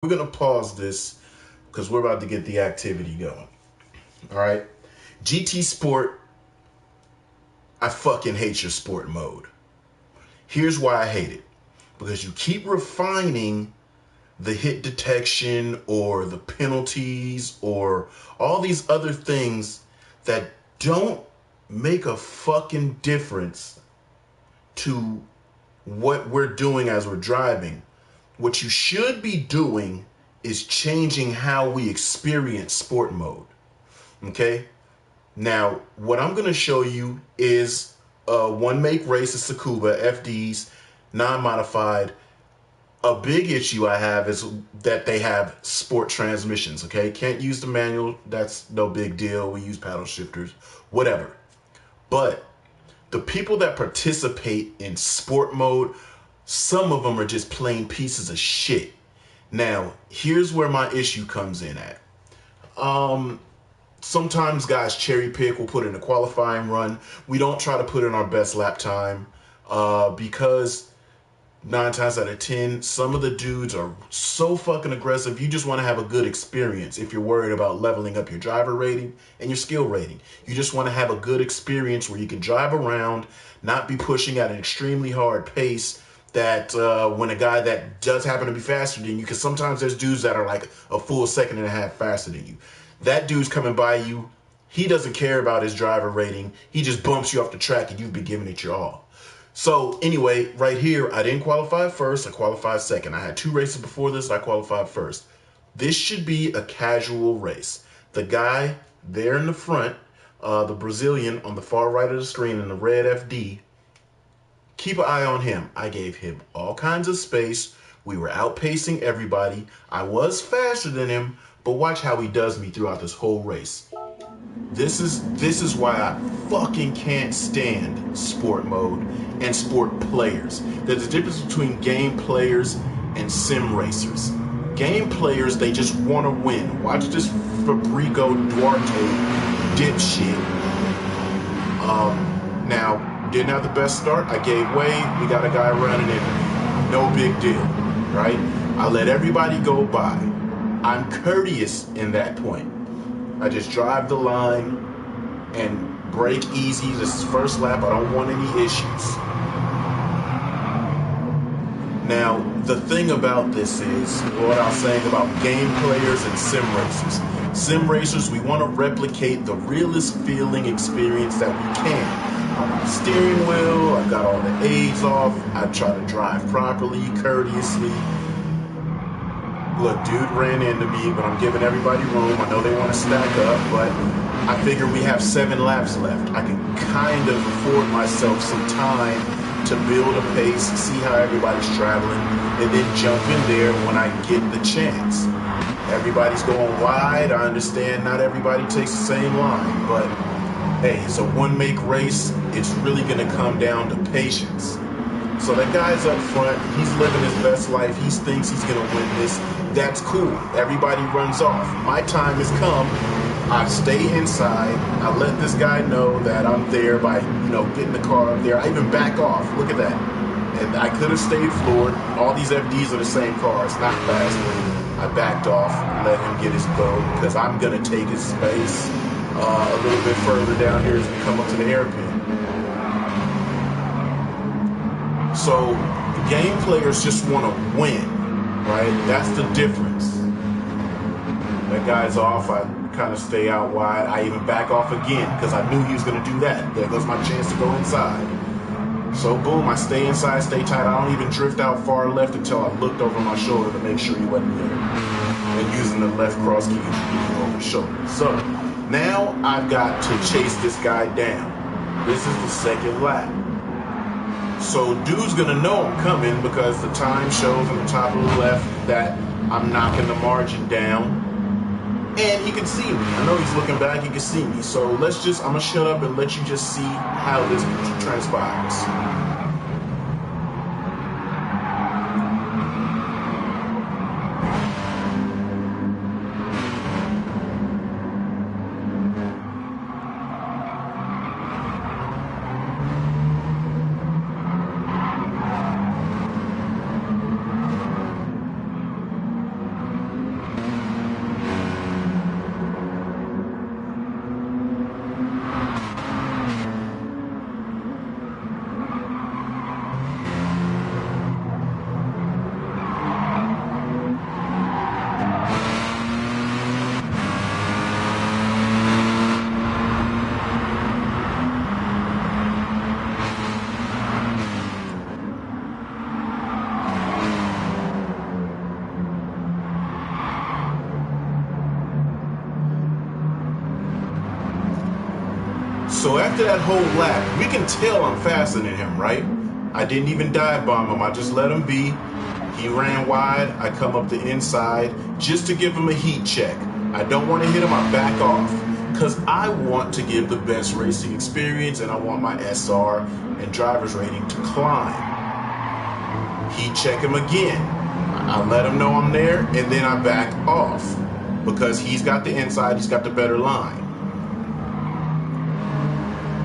We're going to pause this because we're about to get the activity going. All right. GT Sport, I fucking hate your sport mode. Here's why I hate it. Because you keep refining the hit detection or the penalties or all these other things that don't make a fucking difference to what we're doing as we're driving. What you should be doing is changing how we experience sport mode. Okay? Now, what I'm going to show you is a one-make race of Tsukuba FDs, non-modified. A big issue I have is that they have sport transmissions, okay? Can't use the manual. That's no big deal. We use paddle shifters, whatever. But the people that participate in sport mode, some of them are just plain pieces of shit. Now, here's where my issue comes in at. Sometimes guys cherry pick. We'll put in a qualifying run. We don't try to put in our best lap time because 9 times out of 10, some of the dudes are so fucking aggressive. You just want to have a good experience if you're worried about leveling up your driver rating and your skill rating. You just want to have a good experience where you can drive around, not be pushing at an extremely hard pace that when a guy that does happen to be faster than you, because sometimes there's dudes that are like a full second and a half faster than you. That dude's coming by you. He doesn't care about his driver rating. He just bumps you off the track and you've been giving it your all. So anyway, right here, I didn't qualify first. I qualified second. I had 2 races before this. I qualified first. This should be a casual race. The guy there in the front, the Brazilian on the far right of the screen in the red FD, keep an eye on him. I gave him all kinds of space. We were outpacing everybody. I was faster than him, but watch how he does me throughout this whole race. This is why I fucking can't stand sport mode and sport players. There's a difference between game players and sim racers. Game players, they just want to win. Watch this Fabrico Duarte dipshit. Now, didn't have the best start. I gave way. We got a guy running in. No big deal, right? I let everybody go by. I'm courteous in that point. I just drive the line and break easy. This is first lap. I don't want any issues. Now, the thing about this is what I was saying about game players and sim racers. Sim racers, we want to replicate the realest feeling experience that we can. I'm on the steering wheel. I've got all the aids off. I try to drive properly, courteously. Look, dude ran into me, but I'm giving everybody room. I know they want to stack up, but I figure we have 7 laps left. I can kind of afford myself some time to build a pace, see how everybody's traveling, and then jump in there when I get the chance. Everybody's going wide. I understand not everybody takes the same line, but hey, it's a one-make race. It's really going to come down to patience. So that guy's up front. He's living his best life. He thinks he's going to win this. That's cool. Everybody runs off. My time has come. I stay inside. I let this guy know that I'm there by, getting the car up there. I even back off. Look at that. And I could have stayed floored. All these FDs are the same cars, not fast. I backed off, let him get his go, because I'm going to take his space a little bit further down here as we come up to the hairpin. So game players just want to win, right? That's the difference. That guy's off. I kind of stay out wide. I even back off again because I knew he was going to do that. There goes my chance to go inside. So boom, I stay inside, stay tight. I don't even drift out far left until I looked over my shoulder to make sure he wasn't there. And using the left cross key over the shoulder. So now I've got to chase this guy down. This is the second lap. So dude's gonna know I'm coming because the time shows on the top of the left that I'm knocking the margin down. And he can see me. I know he's looking back, he can see me. So I'm gonna shut up and let you just see how this transpires. So after that whole lap, we can tell I'm faster than him, right? I didn't even dive bomb him. I just let him be. He ran wide. I come up the inside just to give him a heat check. I don't want to hit him. I back off because I want to give the best racing experience and I want my SR and driver's rating to climb. Heat check him again. I let him know I'm there and then I back off because he's got the inside. He's got the better line.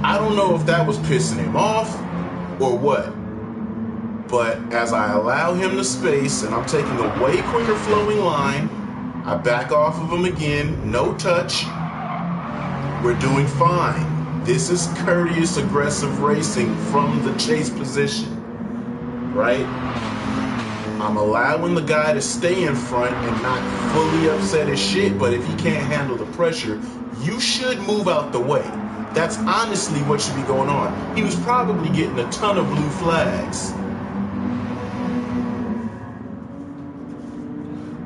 I don't know if that was pissing him off or what. But as I allow him the space and I'm taking a way quicker flowing line, I back off of him again, no touch. We're doing fine. This is courteous, aggressive racing from the chase position, right? I'm allowing the guy to stay in front and not fully upset as shit, but if he can't handle the pressure, you should move out the way. That's honestly what should be going on. He was probably getting a ton of blue flags.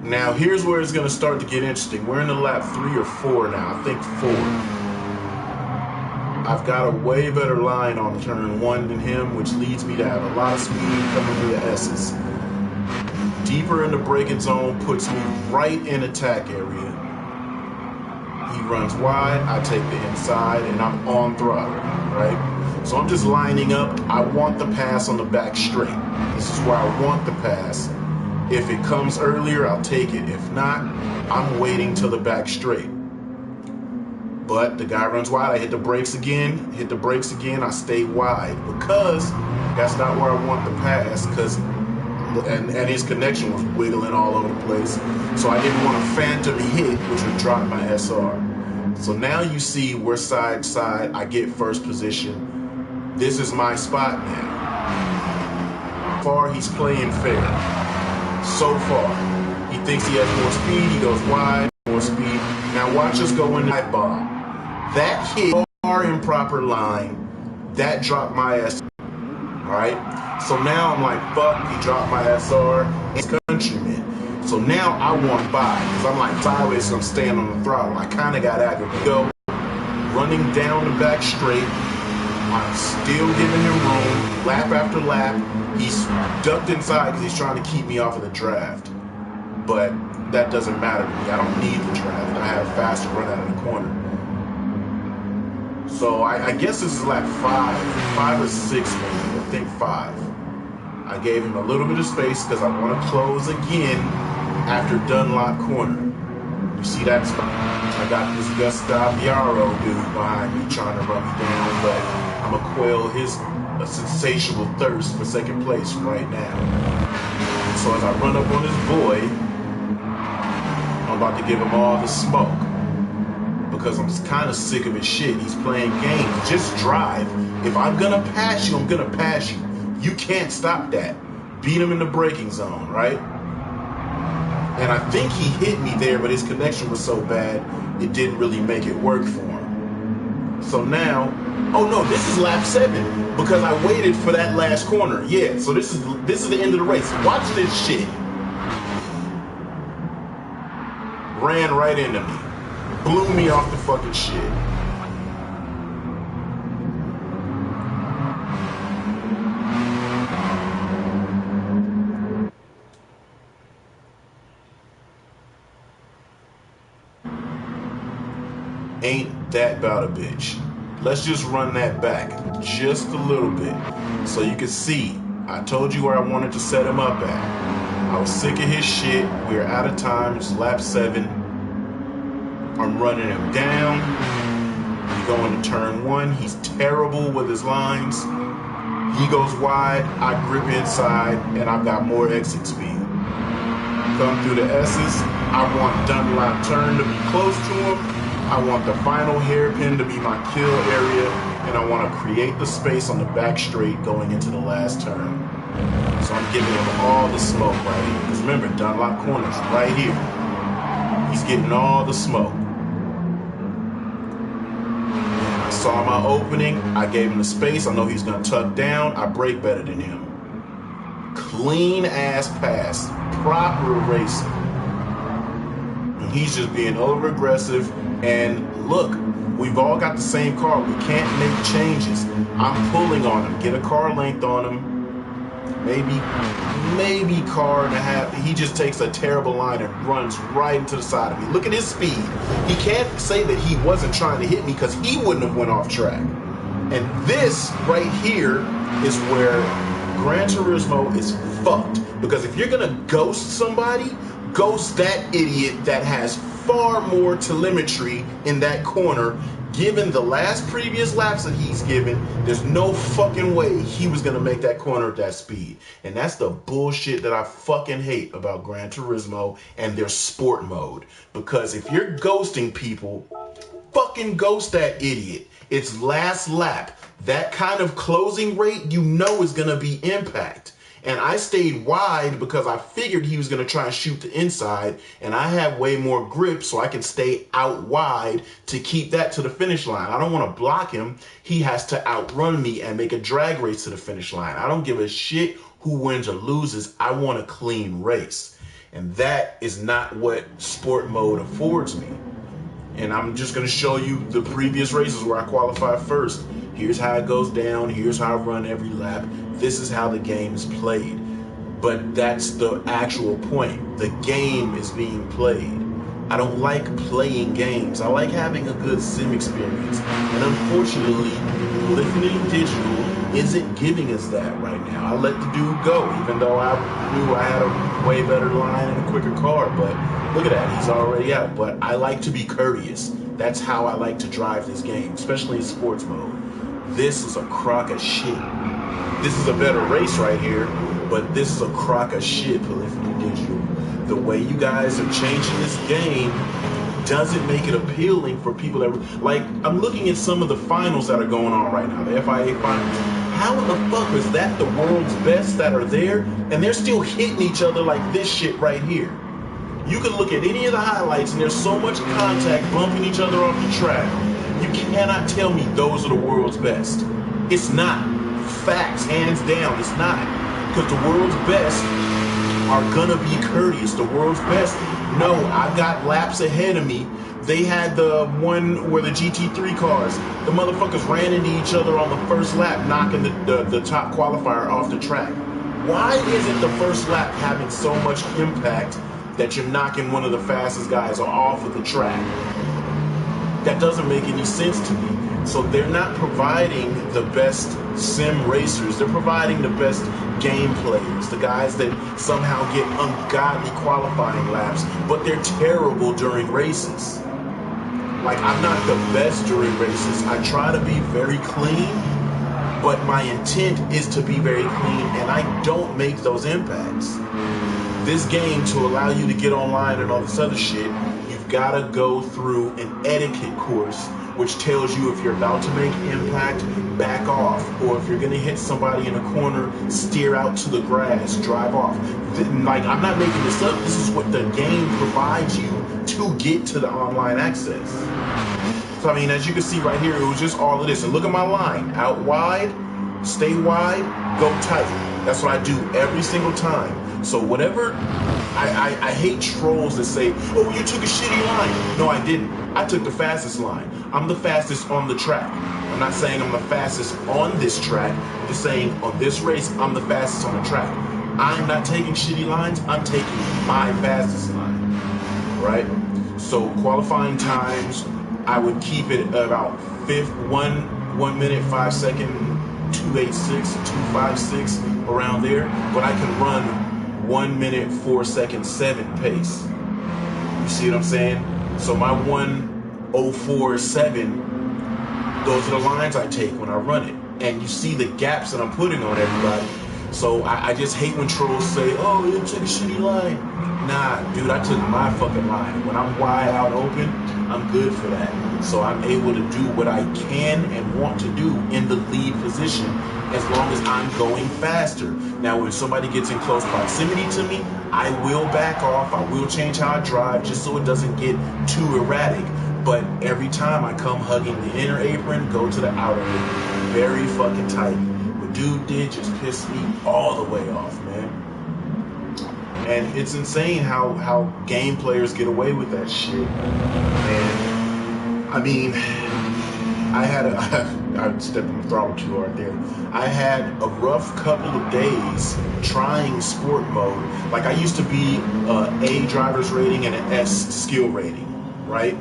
Now, here's where it's going to start to get interesting. We're in the lap 3 or 4 now. I think 4. I've got a way better line on turn 1 than him, which leads me to have a lot of speed coming through the S's. Deeper in the braking zone puts me right in attack area. He runs wide, I take the inside, and I'm on throttle, right? So I'm just lining up. I want the pass on the back straight. This is where I want the pass. If it comes earlier, I'll take it. If not, I'm waiting till the back straight. But the guy runs wide. I hit the brakes again, I stay wide because that's not where I want the pass and his connection was wiggling all over the place. So I didn't want a phantom hit, which would drop my SR. So now you see we're side to side. I get first position. This is my spot now. So far, he's playing fair. So far, he thinks he has more speed. He goes wide, more speed. Now watch us go in the bomb. That hit our improper line. That dropped my SR. All right. So now I'm like, fuck. He dropped my SR. It's countryman. So now I want by because I'm like sideways. So I'm staying on the throttle. I kind of got aggravated. Go running down the back straight. I'm still giving him room, lap after lap. He's ducked inside because he's trying to keep me off of the draft. But that doesn't matter to me. I don't need the draft. I have a faster run out of the corner. So I guess this is lap 5 or 6 maybe. I think 5. I gave him a little bit of space because I want to close again after Dunlop corner. You see that spot? I got this Gustaviaro dude behind me trying to run me down, but I'm going to quell his sensational thirst for second place right now. And so as I run up on this boy, I'm about to give him all the smoke because I'm kind of sick of his shit. He's playing games. Just drive. If I'm going to pass you, I'm going to pass you. You can't stop that. Beat him in the braking zone, right? And I think he hit me there, but his connection was so bad, it didn't really make it work for him. So now, oh no, this is lap 7 because I waited for that last corner. Yeah, so this is the end of the race. Watch this shit. Ran right into me. Blew me off the fucking shit. Ain't that about a bitch? Let's just run that back just a little bit so you can see. I told you where I wanted to set him up at. I was sick of his shit. We're out of time. It's lap 7. I'm running him down. We go into turn 1. He's terrible with his lines. He goes wide. I grip inside, and I've got more exit speed. Come through the S's. I want Dunlop turn to be close to him. I want the final hairpin to be my kill area, and I want to create the space on the back straight going into the last turn. So I'm giving him all the smoke right here. Because remember, Dunlop corner's right here. He's getting all the smoke. I saw my opening. I gave him the space. I know he's going to tuck down. I brake better than him. Clean ass pass. Proper racing. He's just being over aggressive, and look, We've all got the same car. We can't make changes. I'm pulling on him. Get a car length on him. Maybe car and a half. He just takes a terrible line and runs right into the side of me. Look at his speed. He can't say that he wasn't trying to hit me because he wouldn't have went off track. And this right here is where Gran Turismo is fucked. Because if you're gonna ghost somebody, ghost that idiot that has far more telemetry in that corner. Given the previous laps that he's given, there's no fucking way he was gonna make that corner at that speed. And that's the bullshit that I fucking hate about Gran Turismo and their sport mode. Because if you're ghosting people, fucking ghost that idiot. It's last lap. That kind of closing rate, you know, is gonna be impact. And I stayed wide because I figured he was going to try and shoot the inside, and I have way more grip so I can stay out wide to keep that to the finish line. I don't want to block him. He has to outrun me and make a drag race to the finish line. I don't give a shit who wins or loses. I want a clean race. And that is not what sport mode affords me. And I'm just going to show you the previous races where I qualified first. Here's how it goes down. Here's how I run every lap. This is how the game is played. But that's the actual point. The game is being played. I don't like playing games. I like having a good sim experience. And unfortunately, Fuhkking Digital isn't giving us that right now. I let the dude go, even though I knew I had a way better line and a quicker car. But look at that, he's already out. But I like to be courteous. That's how I like to drive this game, especially in sports mode. This is a crock of shit. This is a better race right here, but this is a crock of shit, Fuhkking Digital. The way you guys are changing this game doesn't make it appealing for people that, like, I'm looking at some of the finals that are going on right now, the FIA finals. How in the fuck is that the world's best that are there, and they're still hitting each other like this shit right here? You can look at any of the highlights, and there's so much contact bumping each other off the track. You cannot tell me those are the world's best. It's not. Facts, hands down, it's not. Because the world's best are gonna be courteous. The world's best, no, I've got laps ahead of me. They had the one where the GT3 cars, the motherfuckers ran into each other on the first lap, knocking the top qualifier off the track. Why isn't the first lap having so much impact that you're knocking one of the fastest guys off of the track? That doesn't make any sense to me. So they're not providing the best sim racers. They're providing the best game players, the guys that somehow get ungodly qualifying laps, but they're terrible during races. Like, I'm not the best during races. I try to be very clean, but my intent is to be very clean, and I don't make those impacts. This game, to allow you to get online and all this other shit, you've got to go through an etiquette course which tells you if you're about to make impact, back off. Or if you're going to hit somebody in a corner, steer out to the grass, drive off. Like, I'm not making this up. This is what the game provides you to get to the online access. So, I mean, as you can see right here, it was just all of this. And look at my line. Out wide, stay wide, go tight. That's what I do every single time. So whatever, I hate trolls that say, oh, you took a shitty line. No, I didn't. I took the fastest line. I'm the fastest on the track. I'm not saying I'm the fastest on this track. I'm just saying on this race, I'm the fastest on the track. I'm not taking shitty lines. I'm taking my fastest line, right? So qualifying times, I would keep it about 1 minute, 5 second, 286, 256, around there. But I can run 1 minute, 4 second, 7 pace. You see what I'm saying? So my 1:04.7, those are the lines I take when I run it. And you see the gaps that I'm putting on everybody. So I just hate when trolls say, oh, you took a shitty line. Nah, dude, I took my fucking line. When I'm wide out open, I'm good for that. So I'm able to do what I can and want to do in the lead position as long as I'm going faster. Now, when somebody gets in close proximity to me, I will back off. I will change how I drive just so it doesn't get too erratic. But every time I come hugging the inner apron, go to the outer apron. Very fucking tight. What dude did just pissed me all the way off, man. And it's insane how game players get away with that shit. And I mean, I had I stepped on the throttle too hard there. I had a rough couple of days trying sport mode. Like I used to be A driver's rating and an S skill rating, right?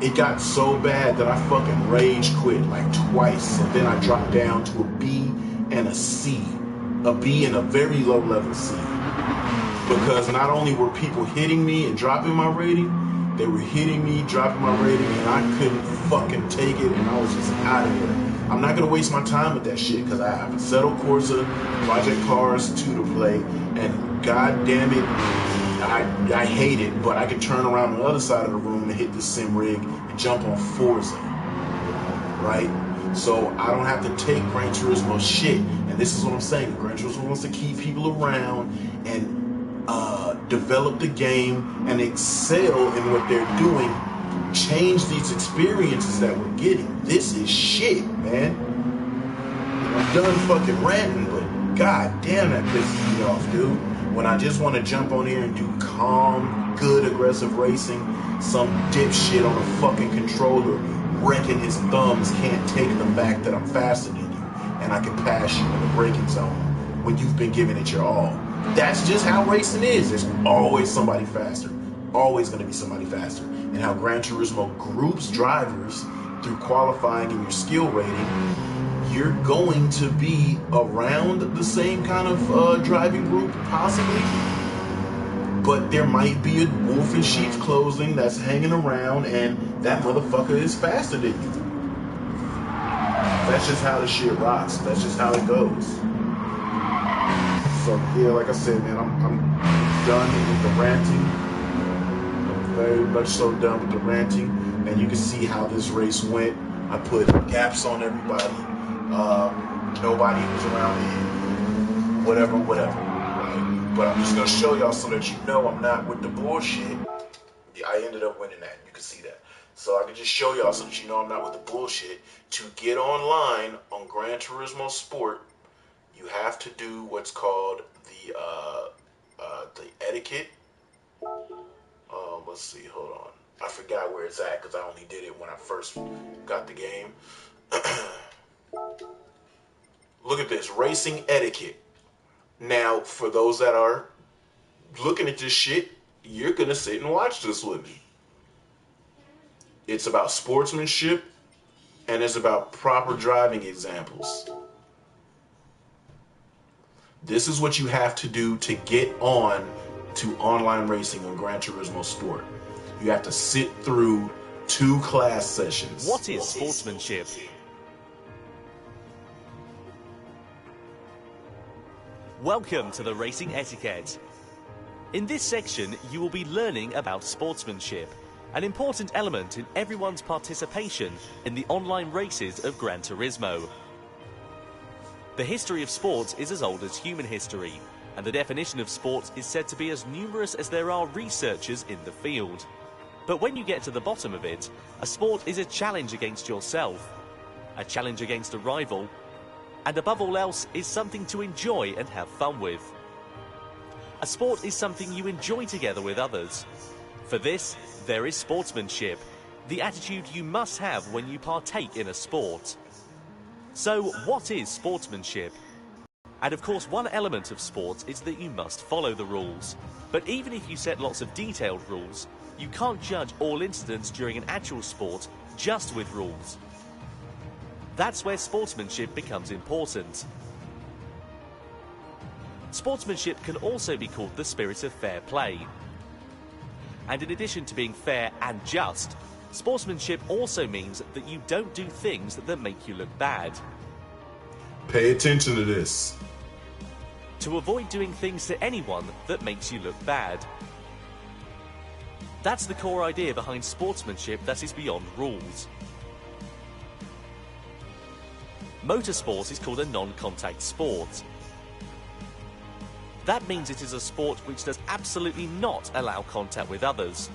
It got so bad that I fucking rage quit like twice, and then I dropped down to a B and a C, a B and a very low level C, because not only were people hitting me and dropping my rating, they were hitting me, dropping my rating, and I couldn't fucking take it, and I was just out of here. I'm not gonna waste my time with that shit, because I have a Settle Corsa, Project Cars 2 to play, and god damn it, I hate it, but I can turn around on the other side of the room and hit the sim rig and jump on Forza, right? So I don't have to take Gran Turismo shit, and this is what I'm saying. Gran Turismo wants to keep people around and develop the game and excel in what they're doing, change these experiences that we're getting. This is shit, man. I'm done fucking ranting, but god damn, that pisses me off, dude. When I just want to jump on here and do calm, good, aggressive racing, some dipshit on a fucking controller wrecking his thumbs can't take the fact that I'm faster than you and I can pass you in the braking zone when you've been giving it your all. That's just how racing is. There's always somebody faster. Always going to be somebody faster. And how Gran Turismo groups drivers through qualifying and your skill rating, you're going to be around the same kind of driving group, possibly. But there might be a wolf in sheep's clothing that's hanging around, and that motherfucker is faster than you. That's just how the shit rocks. That's just how it goes. So yeah, like I said, man, I'm done with the ranting. I'm very much so done with the ranting. And you can see how this race went. I put gaps on everybody. Nobody was around me. Whatever. Right? But I'm just gonna show y'all so that you know I'm not with the bullshit. Yeah, I ended up winning that. You can see that. So I can just show y'all so that you know I'm not with the bullshit. To get online on Gran Turismo Sport, you have to do what's called the etiquette. Let's see, hold on. I forgot where it's at because I only did it when I first got the game. Look at this, racing etiquette. Now, for those that are looking at this shit, you're gonna sit and watch this with me. It's about sportsmanship and it's about proper driving examples. This is what you have to do to get on to online racing on Gran Turismo Sport. You have to sit through 2 class sessions. What is sportsmanship? Welcome to the Racing Etiquette. In this section, you will be learning about sportsmanship, an important element in everyone's participation in the online races of Gran Turismo. The history of sports is as old as human history, and the definition of sport is said to be as numerous as there are researchers in the field. But when you get to the bottom of it, a sport is a challenge against yourself, a challenge against a rival, and above all else is something to enjoy and have fun with. A sport is something you enjoy together with others. For this, there is sportsmanship, the attitude you must have when you partake in a sport. So, what is sportsmanship? And of course, one element of sport is that you must follow the rules. But even if you set lots of detailed rules, you can't judge all incidents during an actual sport just with rules. That's where sportsmanship becomes important. Sportsmanship can also be called the spirit of fair play. And in addition to being fair and just, sportsmanship also means that you don't do things that make you look bad. Pay attention to this. To avoid doing things to anyone that makes you look bad. That's the core idea behind sportsmanship that is beyond rules. Motorsport is called a non-contact sport. That means it is a sport which does absolutely not allow contact with others.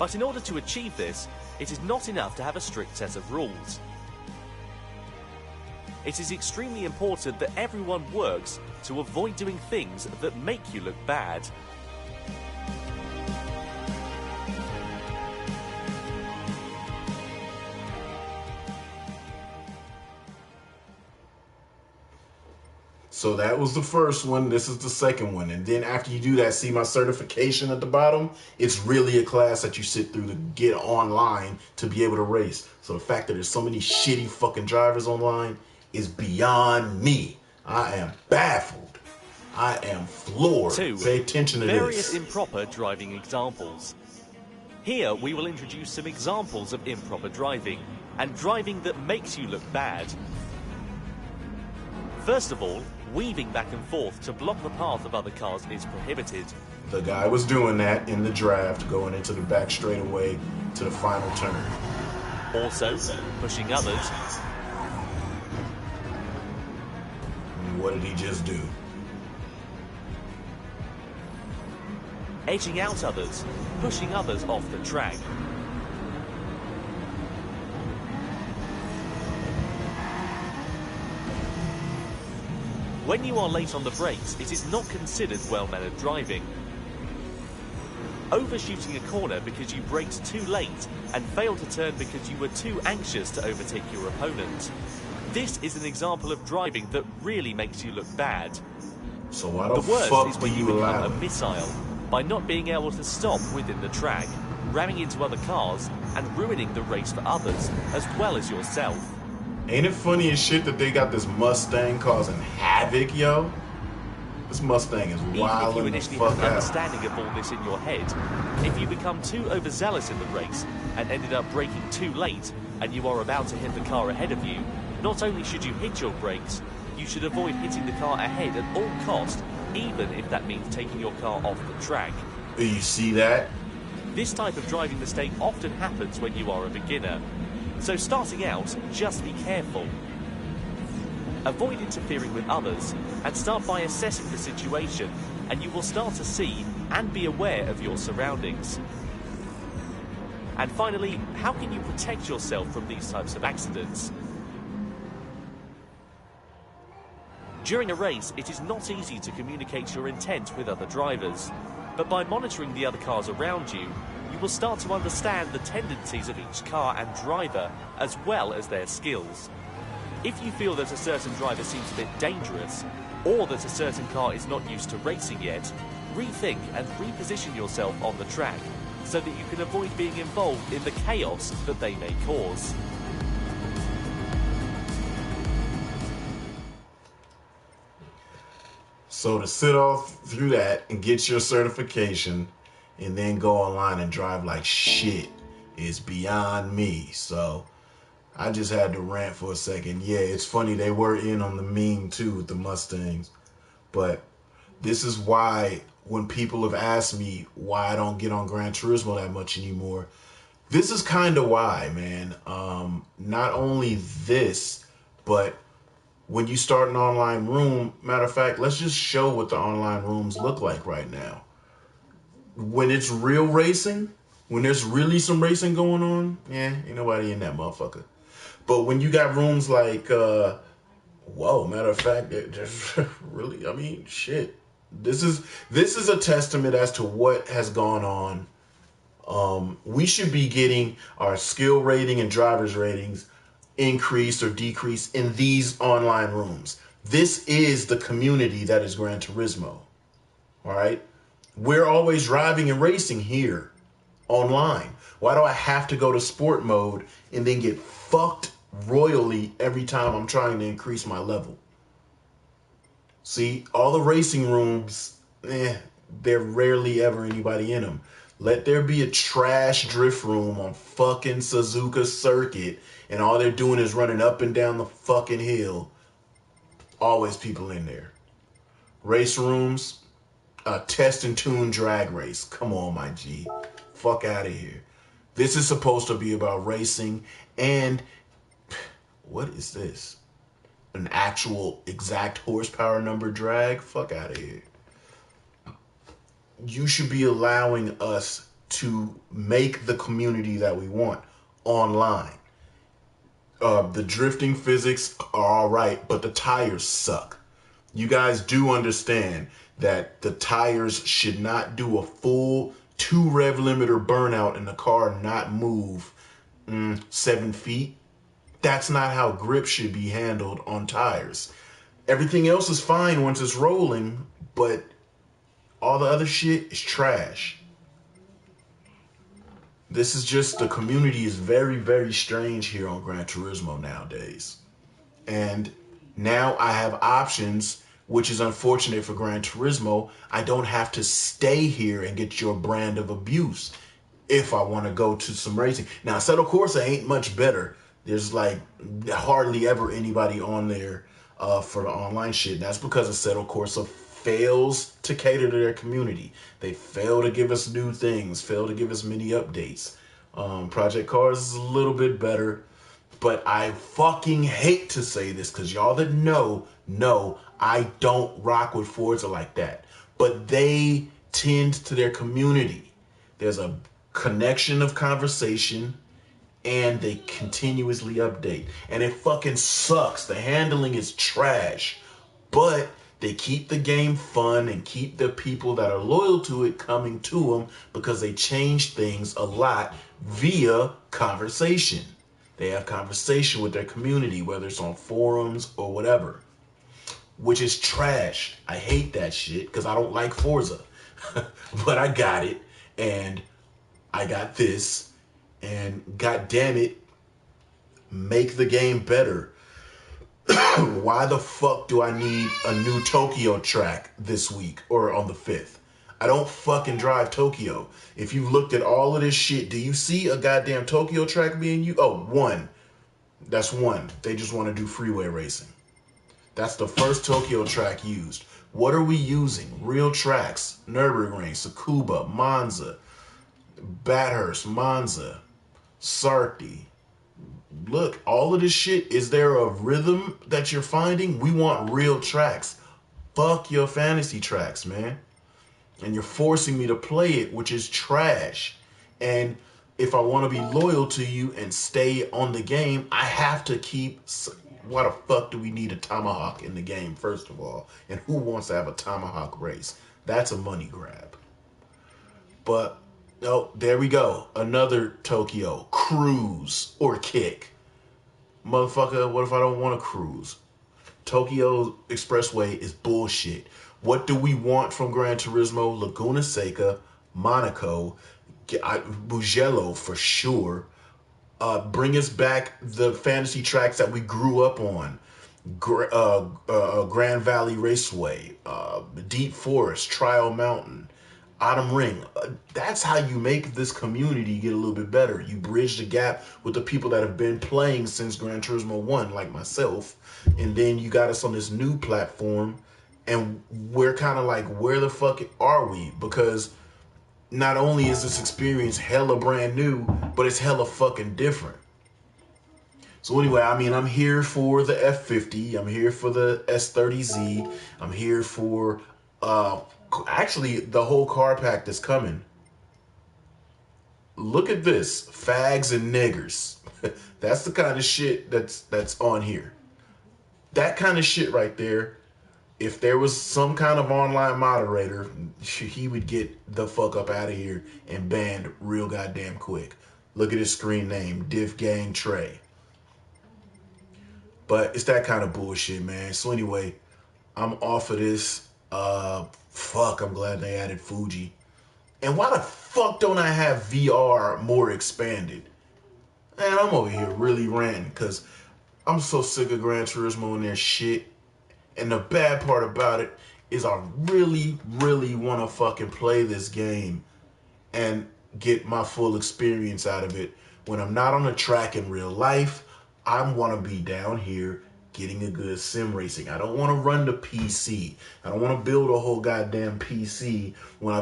But in order to achieve this, it is not enough to have a strict set of rules. It is extremely important that everyone works to avoid doing things that make you look bad. So that was the first one. This is the second one. And then after you do that, see my certification at the bottom? It's really a class that you sit through to get online to be able to race. So the fact that there's so many shitty fucking drivers online is beyond me. I am baffled. I am floored. 2. Pay attention to Various this. improper driving examples. Here we will introduce some examples of improper driving and driving that makes you look bad. First of all, weaving back and forth to block the path of other cars is prohibited. The guy was doing that in the draft, going into the back straightaway to the final turn. Also, pushing others. What did he just do? Edging out others, pushing others off the track. When you are late on the brakes, it is not considered well-mannered driving. Overshooting a corner because you braked too late and failed to turn because you were too anxious to overtake your opponent. This is an example of driving that really makes you look bad. So why The the worst fuck is do when you you become allow a it? missile by not being able to stop within the track, ramming into other cars and ruining the race for others as well as yourself. Ain't it funny as shit that they got this Mustang causing havoc, yo? This Mustang is Even if wilding you the initially fuck have an out. understanding of all this in your head, if you become too overzealous in the race and ended up braking too late and you are about to hit the car ahead of you, not only should you hit your brakes, you should avoid hitting the car ahead at all cost, even if that means taking your car off the track. You see that? This type of driving mistake often happens when you are a beginner. So starting out, just be careful. Avoid interfering with others and start by assessing the situation, and you will start to see and be aware of your surroundings. And finally, how can you protect yourself from these types of accidents? During a race, it is not easy to communicate your intent with other drivers, but by monitoring the other cars around you, you will start to understand the tendencies of each car and driver, as well as their skills. If you feel that a certain driver seems a bit dangerous, or that a certain car is not used to racing yet, rethink and reposition yourself on the track, so that you can avoid being involved in the chaos that they may cause. So to sit off through that and get your certification and then go online and drive like shit is beyond me. So I just had to rant for a second. Yeah, it's funny, they were in on the meme too with the Mustangs. But this is why when people have asked me why I don't get on Gran Turismo that much anymore, this is kind of why, man. Not only this, but when you start an online room, matter of fact, let's just show what the online rooms look like right now. When it's real racing, when there's really some racing going on, yeah, ain't nobody in that motherfucker. But when you got rooms like, whoa, matter of fact, it just really, I mean, shit. This is a testament as to what has gone on. We should be getting our skill rating and driver's ratings increase or decrease in these online rooms. This is the community that is Gran Turismo. All right. We're always driving and racing here online. Why do I have to go to sport mode and then get fucked royally every time I'm trying to increase my level? See, all the racing rooms, there rarely ever anybody in them. Let there be a trash drift room on fucking Suzuka Circuit, and all they're doing is running up and down the fucking hill. Always people in there. Race rooms, test and tune drag race. Come on, my G. Fuck out of here. This is supposed to be about racing, and what is this? An actual exact horsepower number drag? Fuck out of here. You should be allowing us to make the community that we want online. The drifting physics are all right, but the tires suck. You guys do understand that the tires should not do a full 2 rev limiter burnout and the car not move 7 feet. That's not how grip should be handled on tires. Everything else is fine once it's rolling, but all the other shit is trash. This is just, the community is very, very strange here on Gran Turismo nowadays. And now I have options, which is unfortunate for Gran Turismo. I don't have to stay here and get your brand of abuse if I want to go to some racing. Now, Assetto Corsa ain't much better. There's like hardly ever anybody on there for the online shit. And that's because Assetto Corsa fails to cater to their community. They fail to give us new things, fail to give us many updates. Project Cars is a little bit better, but I fucking hate to say this because y'all that know, I don't rock with Forza like that. But they tend to their community. There's a connection of conversation, and they continuously update. And it fucking sucks. The handling is trash. But they keep the game fun and keep the people that are loyal to it coming to them because they change things a lot via conversation. They have conversation with their community, whether it's on forums or whatever, which is trash. I hate that shit because I don't like Forza. But I got it, and I got this, and god damn it, make the game better. Why the fuck do I need a new Tokyo track this week or on the 5th? I don't fucking drive Tokyo. If you've looked at all of this shit, do you see a goddamn Tokyo track being used? Oh, one. That's one. They just want to do freeway racing. That's the first Tokyo track used. What are we using? Real tracks. Nürburgring, Tsukuba, Monza, Bathurst, Monza, Sarti. Look, all of this shit, is there a rhythm that you're finding? We want real tracks. Fuck your fantasy tracks, man. And you're forcing me to play it, which is trash. And if I want to be loyal to you and stay on the game, I have to keep... Why the fuck do we need a tomahawk in the game, first of all? And who wants to have a tomahawk race? That's a money grab. But, oh, there we go. Another Tokyo. Cruise or kick. Motherfucker, what if I don't want to cruise? Tokyo Expressway is bullshit. What do we want from Gran Turismo? Laguna Seca, Monaco, Mugello for sure. Bring us back the fantasy tracks that we grew up on. Grand Valley Raceway, Deep Forest, Trial Mountain, Autumn Ring. That's how you make this community get a little bit better. You bridge the gap with the people that have been playing since Gran Turismo 1, like myself, and then you got us on this new platform, and we're kind of like, where the fuck are we? Because not only is this experience hella brand new, but it's hella fucking different. So anyway, I mean, I'm here for the F50. I'm here for the S30Z. I'm here for, actually, the whole car pack that's coming. Look at this. Fags and niggers. That's the kind of shit that's on here. That kind of shit right there. If there was some kind of online moderator, he would get the fuck up out of here and banned real goddamn quick. Look at his screen name, Diff Gang Trey. But it's that kind of bullshit, man. So anyway, I'm off of this. Fuck, I'm glad they added Fuji. And why the fuck don't I have VR more expanded? Man, I'm over here really ranting because I'm so sick of Gran Turismo and their shit. And the bad part about it is I really, really want to fucking play this game and get my full experience out of it. When I'm not on the track in real life, I want to be down here getting a good sim racing. I don't want to run the PC. I don't want to build a whole goddamn PC when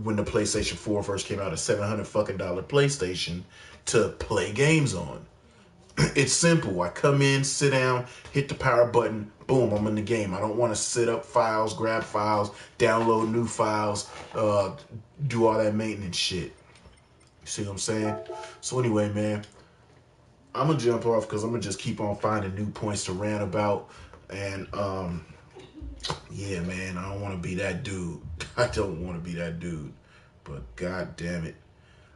when the PlayStation 4 first came out, a $700 fucking PlayStation to play games on. It's simple. I come in, sit down, hit the power button, boom, I'm in the game. I don't want to set up files, grab files, download new files, do all that maintenance shit. You see what I'm saying? So anyway, man, I'm going to jump off because I'm going to just keep on finding new points to rant about. And, yeah, man, I don't want to be that dude. I don't want to be that dude. But god damn it.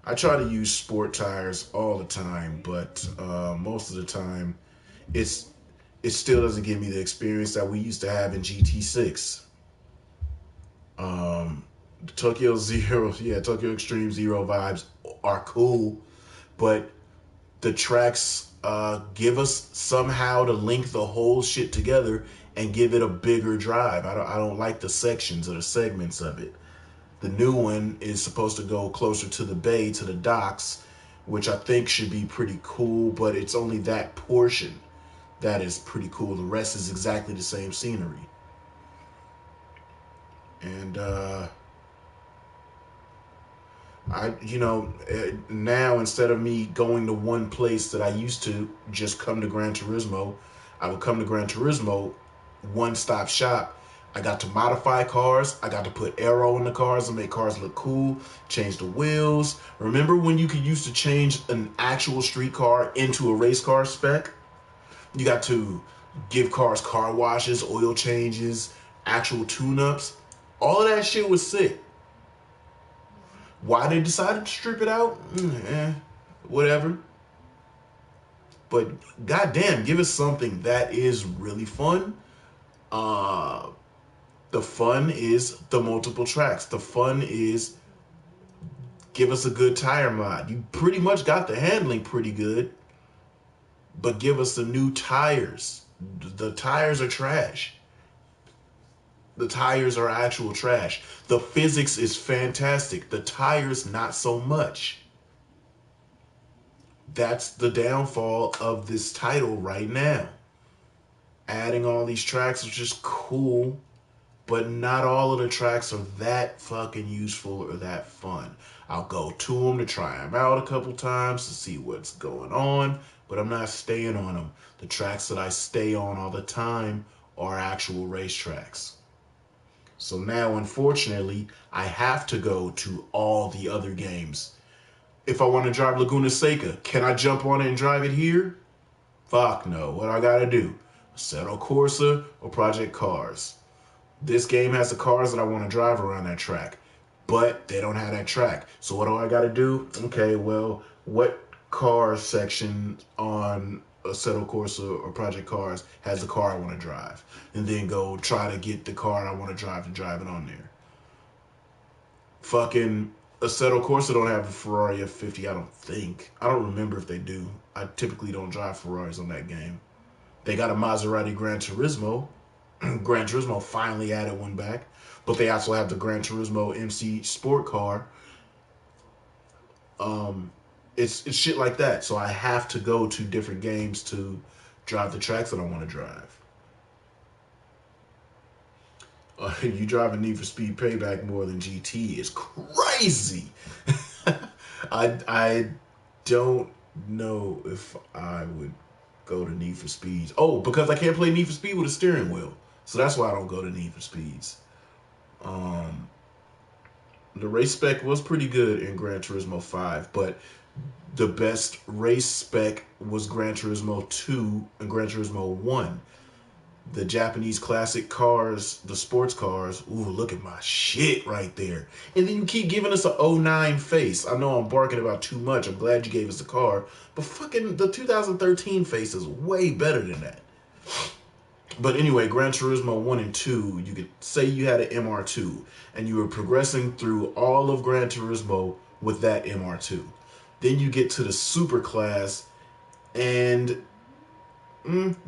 I try to use sport tires all the time, but most of the time it's it still doesn't give me the experience that we used to have in GT6. Tokyo Extreme Zero vibes are cool, but the tracks give us somehow to link the whole shit together and give it a bigger drive. I don't like the sections or the segments of it. The new one is supposed to go closer to the bay, to the docks, which I think should be pretty cool, but it's only that portion that is pretty cool. The rest is exactly the same scenery. And now instead of me going to one place that I used to just come to Gran Turismo, I would come to Gran Turismo, one-stop shop. I got to modify cars. I got to put aero in the cars and make cars look cool, change the wheels. Remember when you could used to change an actual street car into a race car spec? You got to give cars car washes, oil changes, actual tune-ups. All of that shit was sick. Why they decided to strip it out? Whatever. But goddamn, give us something that is really fun. The fun is the multiple tracks. The fun is give us a good tire mod. You pretty much got the handling pretty good, but give us the new tires. The tires are trash. The tires are actual trash. The physics is fantastic. The tires, not so much. That's the downfall of this title right now. Adding all these tracks is just cool, but not all of the tracks are that fucking useful or that fun. I'll go to them to try them out a couple times to see what's going on, but I'm not staying on them. The tracks that I stay on all the time are actual racetracks. So now, unfortunately, I have to go to all the other games. If I want to drive Laguna Seca, can I jump on it and drive it here? Fuck no. What I gotta do? Assetto Corsa or Project Cars? This game has the cars that I want to drive around that track, but they don't have that track. So what do I gotta do? Okay, well, what car section on Assetto Corsa or Project Cars has the car I want to drive? And then go try to get the car I want to drive it on there. Fucking Assetto Corsa don't have a Ferrari F50, I don't think. I don't remember if they do. I typically don't drive Ferraris on that game. They got a Maserati Gran Turismo. Gran Turismo finally added one back. But they also have the Gran Turismo MC Sport Car. It's shit like that. So I have to go to different games to drive the tracks that I want to drive. You driving Need for Speed Payback more than GT is crazy. I don't know if I would go to Need for Speeds. Oh, because I can't play Need for Speed with a steering wheel. So that's why I don't go to Need for Speeds. The race spec was pretty good in Gran Turismo 5, but the best race spec was Gran Turismo 2 and Gran Turismo 1. The Japanese classic cars, the sports cars, ooh, look at my shit right there. And then you keep giving us a 09 face. I know I'm barking about too much. I'm glad you gave us the car. But fucking the 2013 face is way better than that. But anyway, Gran Turismo 1 and 2, you could say you had an MR2 and you were progressing through all of Gran Turismo with that MR2. Then you get to the super class and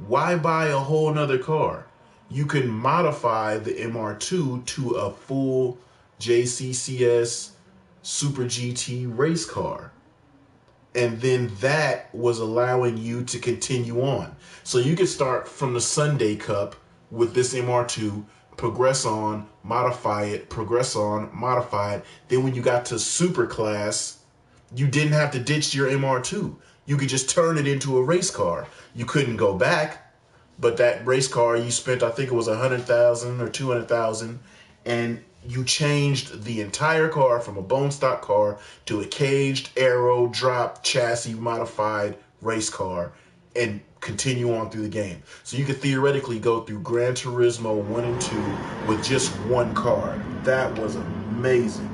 why buy a whole nother car? You can modify the MR2 to a full JCCS Super GT race car. And then that was allowing you to continue on. So you could start from the Sunday Cup with this MR2, progress on, modify it, progress on, modify it. Then when you got to super class, you didn't have to ditch your MR2. You could just turn it into a race car. You couldn't go back, but that race car you spent, I think it was $100,000 or $200,000, and you changed the entire car from a bone stock car to a caged, aero, drop, chassis modified race car and continue on through the game. So you could theoretically go through Gran Turismo 1 and 2 with just one car. That was amazing.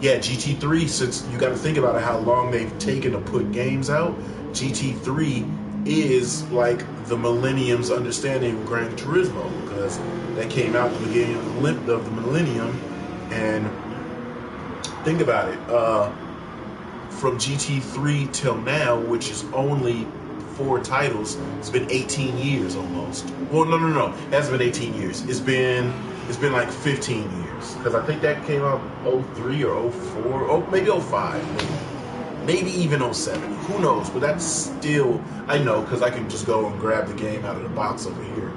Yeah, GT3, since you got to think about it, how long they've taken to put games out, GT3 is like the Millennium's understanding of Gran Turismo, because that came out at the beginning of the Millennium. And think about it, from GT3 till now, which is only 4 titles, it's been 18 years almost. Well, no, it hasn't been 18 years. It's been like 15 years, because I think that came out 03 or 04, oh maybe 05, maybe even 07. Who knows? But that's still, I know, because I can just go and grab the game out of the box over here.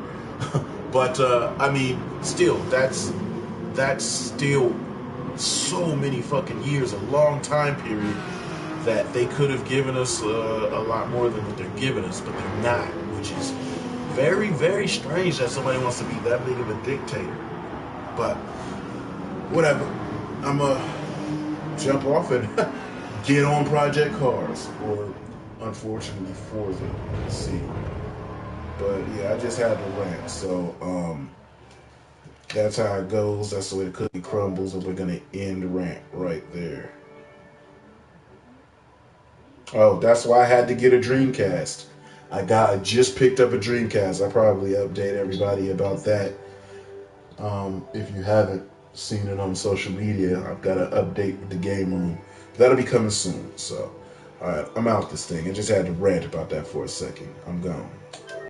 But I mean, still, that's still so many fucking years, a long time period, that they could have given us a lot more than what they're giving us, but they're not, which is very, very strange that somebody wants to be that big of a dictator. But whatever, I'm gonna jump off and get on Project Cars, or unfortunately Forza. Let's see. But yeah, I just had to rant, so that's how it goes. That's the way the cookie crumbles, and we're gonna end the rant right there. Oh, that's why I had to get a Dreamcast. I just picked up a Dreamcast. I probably update everybody about that. If you haven't seen it on social media, I've got to update the game room. That'll be coming soon. So, all right, I'm out this thing. I just had to rant about that for a second. I'm gone.